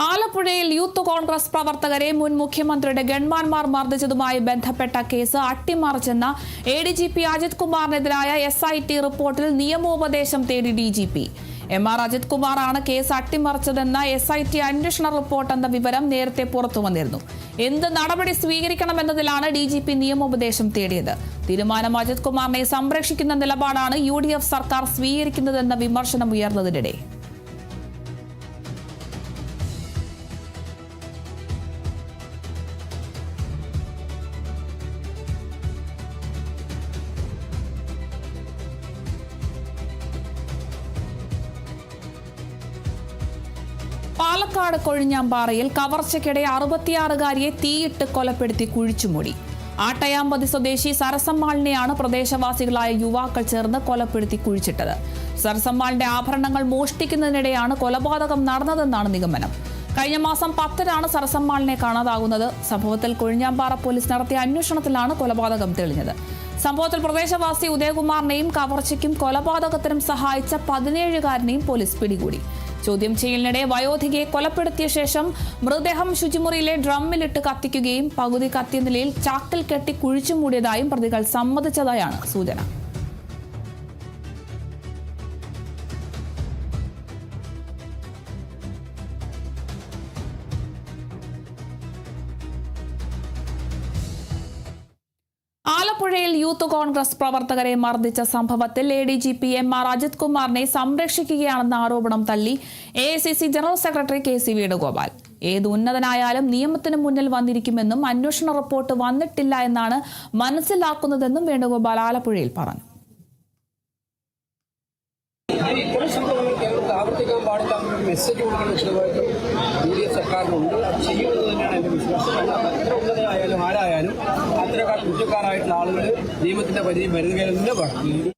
ആലപ്പുഴയിൽ യൂത്ത് കോൺഗ്രസ് പ്രവർത്തകരെ മുൻ മുഖ്യമന്ത്രിയുടെ ഗൺമാൻമാർ മർദ്ദിച്ചതുമായി ബന്ധപ്പെട്ട കേസ് അട്ടിമറിച്ചെന്ന എഡിജിപി അജിത് കുമാറിനെതിരായ എസ്ഐടി റിപ്പോർട്ടിൽ നിയമോപദേശം തേടി ഡിജിപി എംആർ അജിത് കുമാറാണ് കേസ് അട്ടിമറിച്ചതെന്ന എസ്ഐടി അന്വേഷണ റിപ്പോർട്ട് എന്ന വിവരം നേരത്തെ പുറത്തുവന്നിരുന്നു. എന്ത് നടപടി സ്വീകരിക്കണമെന്നതിലാണ് ഡിജിപി നിയമോപദേശം തേടിയത്. തീരുമാനം അജിത് കുമാറിനെ സംരക്ഷിക്കുന്ന നിലപാടാണ് UDF സർക്കാർ സ്വീകരിക്കുന്നതെന്ന വിമർശനം ഉയർന്നതിനിടെ പാലക്കാട് കൊഴിഞ്ഞാമ്പാറയിൽ കവർച്ചയ്ക്കിടെ 66-കാരിയെ തീയിട്ട് കൊലപ്പെടുത്തി കുഴിച്ചുമൂടി. ആട്ടയാമ്പതി സ്വദേശി സരസമ്മാളിനെയാണ് പ്രദേശവാസികളായ യുവാക്കൾ ചേർന്ന് കൊലപ്പെടുത്തി കുഴിച്ചിട്ടത്. സരസമ്മാളിന്റെ ആഭരണങ്ങൾ മോഷ്ടിക്കുന്നതിനിടെയാണ് കൊലപാതകം നടന്നതെന്നാണ് നിഗമനം. കഴിഞ്ഞ മാസം 10-നാണ് സരസമ്മാളിനെ കാണാതാകുന്നത്. സംഭവത്തിൽ കൊഴിഞ്ഞാമ്പാറ പോലീസ് നടത്തിയ അന്വേഷണത്തിലാണ് കൊലപാതകം തെളിഞ്ഞത്. സംഭവത്തിൽ പ്രദേശവാസി ഉദയകുമാറിനെയും കവർച്ചയ്ക്കും കൊലപാതകത്തിനും സഹായിച്ച 17-കാരനെയും പോലീസ് പിടികൂടി. ചോദ്യം ചെയ്യലിനിടെ വയോധികയെ കൊലപ്പെടുത്തിയ ശേഷം മൃതദേഹം ശുചിമുറിയിലെ ഡ്രമ്മിലിട്ട് കത്തിക്കുകയും പകുതി കത്തിയ നിലയിൽ ചാക്കിൽ കെട്ടി കുഴിച്ചു മൂടിയതായും പ്രതികൾ സമ്മതിച്ചതായാണ് സൂചന. ആലപ്പുഴയിൽ യൂത്ത് കോൺഗ്രസ് പ്രവർത്തകരെ മർദ്ദിച്ച സംഭവത്തിൽ എഡിജിപി എംആർ അജിത് കുമാറിനെ സംരക്ഷിക്കുകയാണെന്ന ആരോപണം തള്ളി AICC general secretary KC Venugopal. ഏത് ഉന്നതനായാലും നിയമത്തിന് മുന്നിൽ വന്നിരിക്കുമെന്നും അന്വേഷണ റിപ്പോർട്ട് വന്നിട്ടില്ല എന്നാണ് മനസ്സിലാക്കുന്നതെന്നും വേണുഗോപാൽ ആലപ്പുഴയിൽ പറഞ്ഞു. ആവർത്തിക്കാൻ പാടില്ല മെസ്സേജ് കൊടുക്കുന്ന ഉത്തരവാദിത്വം UDF സർക്കാരിനുണ്ട്. അത് ചെയ്യുമെന്ന് തന്നെയാണ് എൻ്റെ വിശ്വാസം. എത്ര ഉന്നതരായാലും ആരായാലും അത്തരക്കാർ കുറ്റക്കാരായിട്ടുള്ള ആളുകൾ നിയമത്തിന്റെ പരിധി വരുന്നതിൽ തന്നെ